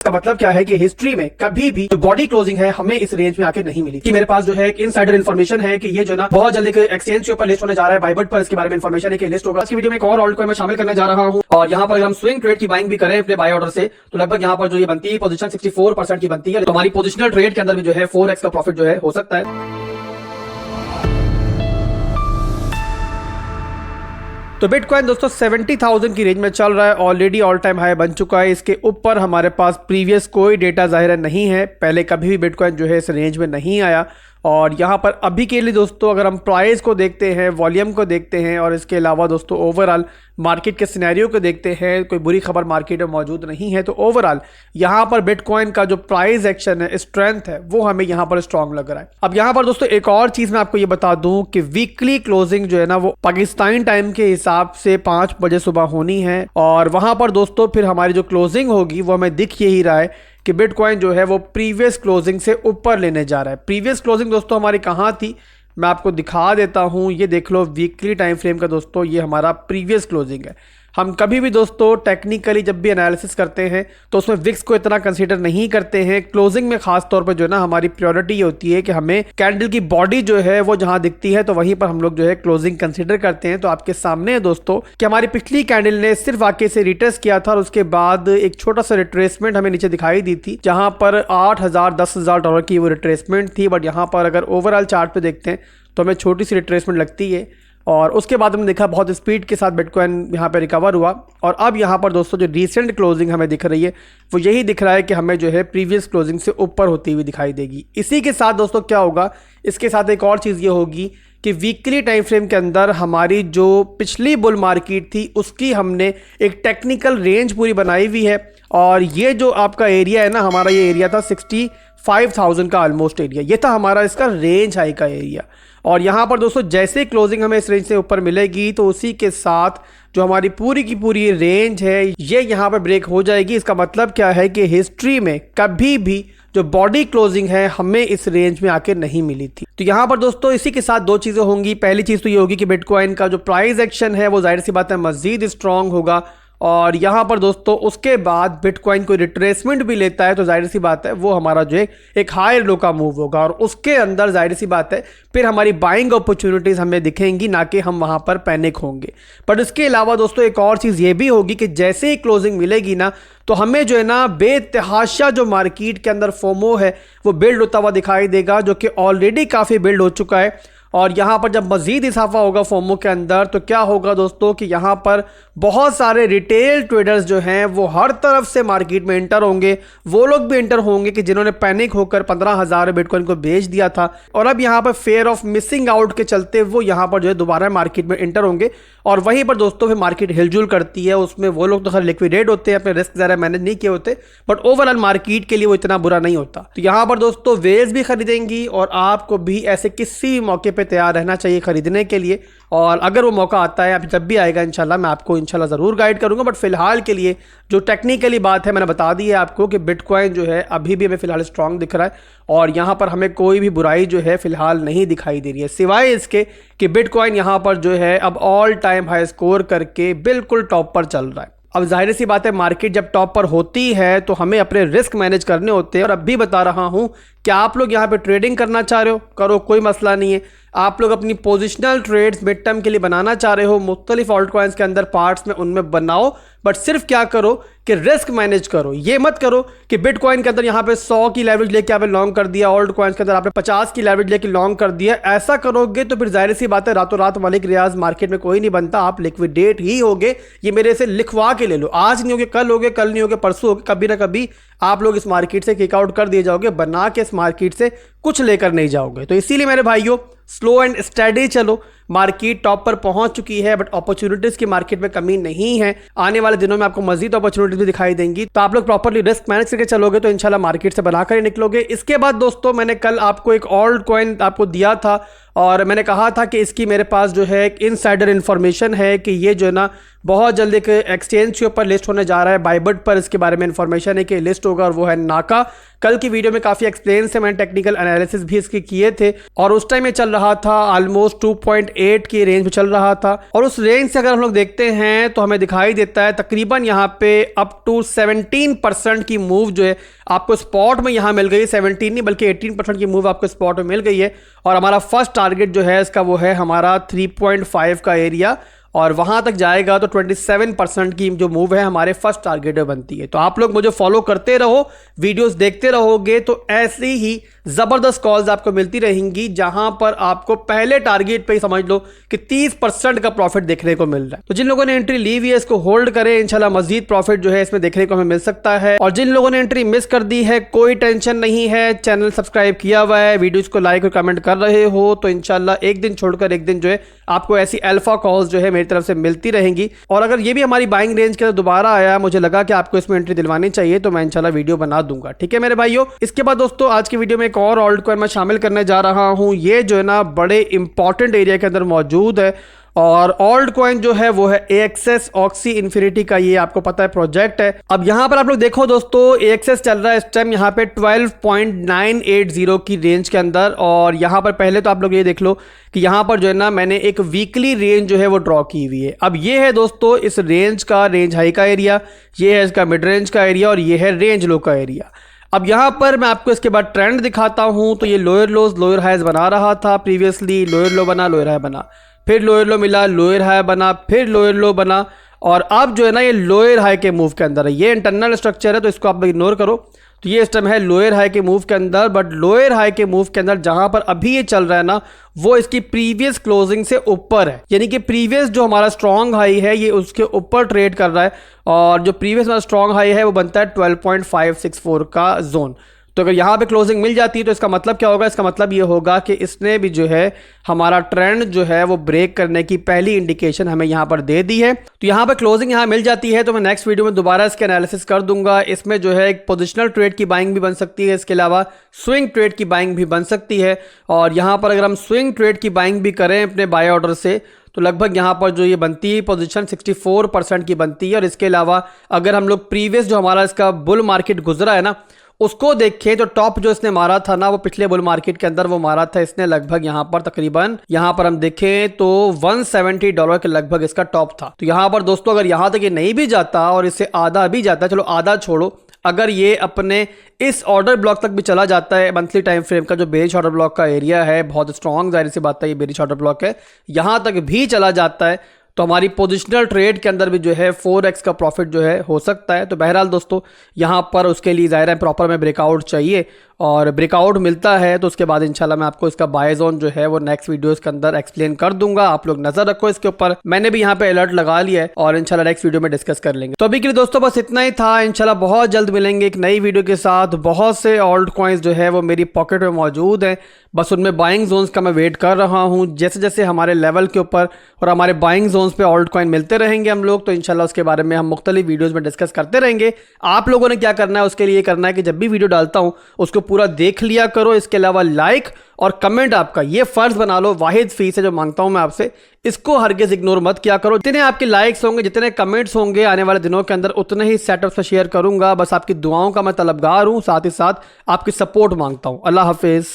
इसका मतलब क्या है कि हिस्ट्री में कभी भी जो बॉडी क्लोजिंग है हमें इस रेंज में आके नहीं मिली। कि मेरे पास जो है एक इनसाइडर इन्फॉर्मेशन है कि ये जो ना बहुत जल्दी एक्सचेंज के ऊपर लिस्ट होने जा रहा है, बाइबट पर इसके बारे में इन्फॉर्मेशन है कि लिस्ट होगा। इस वीडियो में एक और ऑल्ट को मैं शामिल करने जा रहा हूं और यहाँ पर अगर हम स्विंग ट्रेड की बाइंग भी करें अपने बाय ऑर्डर से तो लगभग यहाँ पर जो ये बनती है पोजीशन 64% की बनती है। तो हमारी पोजिशनल ट्रेड के अंदर भी जो है 4x का प्रॉफिट जो है हो सकता है। तो बिटकॉइन दोस्तों 70,000 की रेंज में चल रहा है, ऑलरेडी ऑल टाइम हाई बन चुका है। इसके ऊपर हमारे पास प्रीवियस कोई डेटा जाहिर नहीं है, पहले कभी भी बिटकॉइन जो है इस रेंज में नहीं आया। और यहाँ पर अभी के लिए दोस्तों अगर हम प्राइस को देखते हैं, वॉल्यूम को देखते हैं और इसके अलावा दोस्तों ओवरऑल मार्केट के सिनेरियो को देखते हैं, कोई बुरी खबर मार्केट में मौजूद नहीं है। तो ओवरऑल यहाँ पर बिटकॉइन का जो प्राइस एक्शन है, स्ट्रेंथ है, वो हमें यहाँ पर स्ट्रांग लग रहा है। अब यहाँ पर दोस्तों एक और चीज़ मैं आपको ये बता दूं कि वीकली क्लोजिंग जो है ना वो पाकिस्तान टाइम के हिसाब से 5 बजे सुबह होनी है और वहाँ पर दोस्तों फिर हमारी जो क्लोजिंग होगी वो हमें दिख यही रहा है कि बिटकॉइन जो है वो प्रीवियस क्लोजिंग से ऊपर लेने जा रहा है। प्रीवियस क्लोजिंग दोस्तों हमारी कहाँ थी, मैं आपको दिखा देता हूँ। ये देख लो वीकली टाइम फ्रेम का दोस्तों, ये हमारा प्रीवियस क्लोजिंग है। हम कभी भी दोस्तों टेक्निकली जब भी एनालिसिस करते हैं तो उसमें विक्स को इतना कंसीडर नहीं करते हैं। क्लोजिंग में खास तौर पर जो है ना हमारी प्रायोरिटी ये होती है कि हमें कैंडल की बॉडी जो है वो जहां दिखती है तो वहीं पर हम लोग जो है क्लोजिंग कंसीडर करते हैं। तो आपके सामने है दोस्तों कि हमारी पिछली कैंडल ने सिर्फ आके से रिट्रेस किया था और उसके बाद एक छोटा सा रिट्रेसमेंट हमें नीचे दिखाई दी थी, जहां पर 8,000 10,000 डॉलर की वो रिट्रेसमेंट थी। बट यहाँ पर अगर ओवरऑल चार्ट पे देखते हैं तो हमें छोटी सी रिट्रेसमेंट लगती है और उसके बाद हमने देखा बहुत स्पीड के साथ बिटकॉइन यहाँ पे रिकवर हुआ। और अब यहाँ पर दोस्तों जो रीसेंट क्लोजिंग हमें दिख रही है वो यही दिख रहा है कि हमें जो है प्रीवियस क्लोजिंग से ऊपर होती हुई दिखाई देगी। इसी के साथ दोस्तों क्या होगा, इसके साथ एक और चीज़ ये होगी कि वीकली टाइम फ्रेम के अंदर हमारी जो पिछली बुल मार्केट थी उसकी हमने एक टेक्निकल रेंज पूरी बनाई हुई है। और ये जो आपका एरिया है ना, हमारा ये एरिया था 65,000 का ऑलमोस्ट एरिया, ये था हमारा इसका रेंज हाई का एरिया। और यहाँ पर दोस्तों जैसे क्लोजिंग हमें इस रेंज से ऊपर मिलेगी तो उसी के साथ जो हमारी पूरी की पूरी रेंज है ये यहाँ पर ब्रेक हो जाएगी। इसका मतलब क्या है कि हिस्ट्री में कभी भी जो बॉडी क्लोजिंग है हमें इस रेंज में आके नहीं मिली थी। तो यहाँ पर दोस्तों इसी के साथ दो चीज़ें होंगी। पहली चीज़ तो ये होगी कि बिटकॉइन का जो प्राइस एक्शन है वो जाहिर सी बात है मज़ीद स्ट्रांग होगा। और यहाँ पर दोस्तों उसके बाद बिटकॉइन कोई रिट्रेसमेंट भी लेता है तो जाहिर सी बात है वो हमारा जो है एक हायर लो का मूव होगा और उसके अंदर जाहिर सी बात है फिर हमारी बाइंग अपॉर्चुनिटीज़ हमें दिखेंगी, ना कि हम वहाँ पर पैनिक होंगे। बट इसके अलावा दोस्तों एक और चीज़ ये भी होगी कि जैसे ही क्लोजिंग मिलेगी ना तो हमें जो है ना बेतहाशा जो मार्केट के अंदर फोमो है वो बिल्ड होता हुआ दिखाई देगा, जो कि ऑलरेडी काफ़ी बिल्ड हो चुका है। और यहाँ पर जब मज़ीद इजाफा होगा फोमो के अंदर तो क्या होगा दोस्तों कि यहाँ पर बहुत सारे रिटेल ट्रेडर्स जो हैं वो हर तरफ से मार्केट में एंटर होंगे। वो लोग भी एंटर होंगे कि जिन्होंने पैनिक होकर 15,000 बिटकॉइन को बेच दिया था और अब यहाँ पर फेयर ऑफ मिसिंग आउट के चलते वो यहाँ पर जो है दोबारा मार्केट में एंटर होंगे। और वहीं पर दोस्तों फिर मार्केट हिलजुल करती है, उसमें वो लोग तो खैर लिक्विडेट होते हैं, अपने रिस्क ज़रा मैनेज नहीं किए होते, बट ओवरऑल मार्केट के लिए वो इतना बुरा नहीं होता। तो यहाँ पर दोस्तों वेज भी खरीदेंगी और आपको भी ऐसे किसी भी मौके पे तैयार रहना चाहिए खरीदने के लिए। और अगर वो मौका आता है, अब जब भी आएगा इंशाल्लाह मैं आपको इंशाल्लाह ज़रूर गाइड करूंगा। बट फिलहाल के लिए जो टेक्निकली बात है मैंने बता दी है आपको कि बिटकॉइन जो है अभी भी हमें फिलहाल स्ट्रांग दिख रहा है और यहाँ पर हमें कोई भी बुराई जो है फिलहाल नहीं दिखाई दे रही है, सिवाय इसके कि बिटकॉइन यहाँ पर जो है अब ऑल टाइम हाई स्कोर करके बिल्कुल टॉप पर चल रहा है। अब जाहिर सी बात है मार्केट जब टॉप पर होती है तो हमें अपने रिस्क मैनेज करने होते हैं। और अब भी बता रहा हूं कि आप लोग यहाँ पे ट्रेडिंग करना चाह रहे हो करो, कोई मसला नहीं है। आप लोग अपनी पोजिशनल ट्रेड्स मिड टर्म के लिए बनाना चाह रहे हो, मुख्तलिफ ऑल्ट कॉइन्स के अंदर पार्ट्स में उनमें बनाओ, बट सिर्फ क्या करो कि रिस्क मैनेज करो। ये मत करो कि बिटकॉइन के अंदर यहाँ पे 100 की लेवरेज लेके आपने लॉन्ग कर दिया, ऑल्ट कॉइन्स के अंदर आपने 50 की लेवरेज लेके लॉन्ग कर दिया। ऐसा करोगे तो फिर जाहिर सी बात है रातों रात मालिक रियाज मार्केट में कोई नहीं बनता, आप लिक्विडेट ही होगे। ये मेरे से लिखवा के ले लो, आज नहीं होगे कल होगे, कल नहीं होगे परसों होगे, कभी ना कभी आप लोग इस मार्केट से किक आउट कर दिए जाओगे, बना के इस मार्केट से कुछ लेकर नहीं जाओगे। तो इसीलिए मेरे भाइयों स्लो एंड स्टडी चलो। मार्केट टॉप पर पहुंच चुकी है बट अपॉर्चुनिटीज की मार्केट में कमी नहीं है। आने वाले दिनों में आपको मजीद अपॉर्चुनिटीज भी दिखाई देंगी, तो आप लोग प्रॉपर्ली रिस्क मैनेज करके चलोगे तो इंशाल्लाह मार्केट से बनाकर ही निकलोगे। इसके बाद दोस्तों मैंने कल आपको एक ऑल्ट कॉइन आपको दिया था और मैंने कहा था कि इसकी मेरे पास जो है एक इनसाइडर इन्फॉर्मेशन है कि ये जो है ना बहुत जल्द एक एक्सचेंज के ऊपर लिस्ट होने जा रहा है, बाइबट पर इसके बारे में इन्फॉर्मेशन है कि लिस्ट होगा और वो है नाका। कल की वीडियो में काफ़ी एक्सप्लेन से मैंने टेक्निकल एनालिसिस भी इसके किए थे और उस टाइम ये चल रहा था ऑलमोस्ट 2.8 3.8 की रेंज में चल रहा था और उस रेंज से अगर हम लोग देखते हैं तो हमें दिखाई देता है तकरीबन यहाँ पे अप टू 17% की मूव जो है आपको स्पॉट में यहाँ मिल गई। 17 नहीं बल्कि 18% की मूव आपको स्पॉट में मिल गई है और हमारा फर्स्ट टारगेट जो है इसका वो है हमारा 3.5 का एरिया और वहां तक जाएगा तो 27% की जो मूव है हमारे फर्स्ट टारगेट में बनती है। तो आप लोग मुझे फॉलो करते रहो, वीडियोस देखते रहोगे तो ऐसी ही जबरदस्त कॉल्स आपको मिलती रहेंगी जहां पर आपको पहले टारगेट पे ही समझ लो कि 30% का प्रॉफिट देखने को मिल रहा है। तो जिन लोगों ने एंट्री ली हुई है इसको होल्ड करें, इंशाल्लाह मजीद प्रॉफिट जो है इसमें देखने को हमें मिल सकता है। और जिन लोगों ने एंट्री मिस कर दी है कोई टेंशन नहीं है, चैनल सब्सक्राइब किया हुआ है, वीडियोस को लाइक और कमेंट कर रहे हो तो इंशाल्लाह एक दिन छोड़कर एक दिन जो है आपको ऐसी अल्फा कॉल्स जो है मेरी तरफ से मिलती रहेंगी। और अगर ये भी हमारी बाइंग रेंज के अंदर दोबारा आया, मुझे लगा कि आपको इसमें एंट्री दिलवानी चाहिए तो मैं इंशाल्लाह वीडियो बना दूंगा। ठीक है मेरे भाइयों। इसके बाद दोस्तों आज की वीडियो में एक और ऑल्ट कॉइन मैं शामिल करने जा रहा हूं। ये जो है ना बड़े इंपॉर्टेंट एरिया के अंदर मौजूद है और ऑल्ट कॉइन जो है वो है AXS ऑक्सी इन्फिनिटी का, ये आपको पता है प्रोजेक्ट है। अब यहां पर आप लोग देखो दोस्तों AXS चल रहा है इस टाइम यहाँ पे 12.980 की रेंज के अंदर और यहां पर पहले तो आप लोग ये देख लो कि यहां पर जो है ना मैंने एक वीकली रेंज जो है वो ड्रॉ की हुई है। अब ये है दोस्तों इस रेंज का रेंज हाई का एरिया, ये है इसका मिड रेंज का एरिया और ये है रेंज लो का एरिया। अब यहां पर मैं आपको इसके बाद ट्रेंड दिखाता हूं तो ये लोअर लोज लोअर हाइज बना रहा था प्रीवियसली, लोअर लो बना लोअर हाई बना, फिर लोअर लो मिला, लोअर हाई बना, फिर लोअर लो बना और अब जो है ना ये लोअर हाई के मूव के अंदर है। ये इंटरनल स्ट्रक्चर है तो इसको आप इग्नोर करो। तो ये इस टाइम है लोअर हाई के मूव के अंदर, बट लोअर हाई के मूव के अंदर जहां पर अभी ये चल रहा है ना वो इसकी प्रीवियस क्लोजिंग से ऊपर है, यानी कि प्रीवियस जो हमारा स्ट्रॉन्ग हाई है ये उसके ऊपर ट्रेड कर रहा है और जो प्रीवियस हमारा स्ट्रॉन्ग हाई है वो बनता है 12.564 का जोन। तो अगर यहाँ पे क्लोजिंग मिल जाती है तो इसका मतलब क्या होगा, इसका मतलब ये होगा कि इसने भी जो है हमारा ट्रेंड जो है वो ब्रेक करने की पहली इंडिकेशन हमें यहाँ पर दे दी है। तो यहाँ पर क्लोजिंग यहाँ मिल जाती है तो मैं नेक्स्ट वीडियो में दोबारा इसके एनालिसिस कर दूंगा। इसमें जो है एक पोजिशनल ट्रेड की बाइंग भी बन सकती है, इसके अलावा स्विंग ट्रेड की बाइंग भी बन सकती है और यहाँ पर अगर हम स्विंग ट्रेड की बाइंग भी करें अपने बाय ऑर्डर से तो लगभग यहाँ पर जो ये बनती है पोजीशन 64% की बनती है। और इसके अलावा अगर हम लोग प्रीवियस जो हमारा इसका बुल मार्केट गुजरा है ना उसको देखें तो टॉप जो इसने मारा था ना वो पिछले बुल मार्केट के अंदर वो मारा था इसने लगभग यहाँ पर तकरीबन यहाँ पर हम देखें तो $170 के लगभग इसका टॉप था। तो यहाँ पर दोस्तों अगर यहाँ तक ये नहीं भी जाता और इससे आधा भी जाता है, चलो आधा छोड़ो, अगर ये अपने इस ऑर्डर ब्लॉक तक भी चला जाता है मंथली टाइम फ्रेम का जो बेरिश ऑर्डर ब्लॉक का एरिया है बहुत स्ट्रॉन्ग, जाहिर सी बात है ये बेरिश ऑर्डर ब्लॉक है, यहाँ तक भी चला जाता है तो हमारी पोजिशनल ट्रेड के अंदर भी जो है 4x का प्रॉफिट जो है हो सकता है। तो बहरहाल दोस्तों यहाँ पर उसके लिए ज़ाहिर है प्रॉपर में ब्रेकआउट चाहिए और ब्रेकआउट मिलता है तो उसके बाद इंशाल्लाह मैं आपको इसका बाय जोन जो है वो नेक्स्ट वीडियोस के अंदर एक्सप्लेन कर दूंगा। आप लोग नजर रखो इसके ऊपर, मैंने भी यहाँ पे अलर्ट लगा लिया है और इंशाल्लाह नेक्स्ट वीडियो में डिस्कस कर लेंगे। तो अभी के लिए दोस्तों बस इतना ही था, इंशाल्लाह बहुत जल्द मिलेंगे एक नई वीडियो के साथ। बहुत से ऑल्ट कॉइन्स जो है वो मेरी पॉकेट में मौजूद है, बस उनमें बाइंग जोन्स का मैं वेट कर रहा हूँ। जैसे जैसे हमारे लेवल के ऊपर और हमारे बाइंग जोन्स पे ऑल्ट कॉइन मिलते रहेंगे हम लोग तो इंशाल्लाह उसके बारे में हम मुख्तलिफ वीडियोस में डिस्कस करते रहेंगे। आप लोगों ने क्या करना है उसके लिए करना है कि जब भी वीडियो डालता हूँ उसको पूरा देख लिया करो। इसके अलावा लाइक और कमेंट आपका ये फर्ज बना लो, वाहिद फीस है जो मांगता हूं मैं आपसे, इसको हरगिज इग्नोर मत किया करो। जितने आपके लाइक्स होंगे जितने कमेंट्स होंगे आने वाले दिनों के अंदर उतने ही सेटअप से शेयर करूंगा। बस आपकी दुआओं का मैं तलबगार हूं, साथ ही साथ आपकी सपोर्ट मांगता हूं। अल्लाह हाफिज।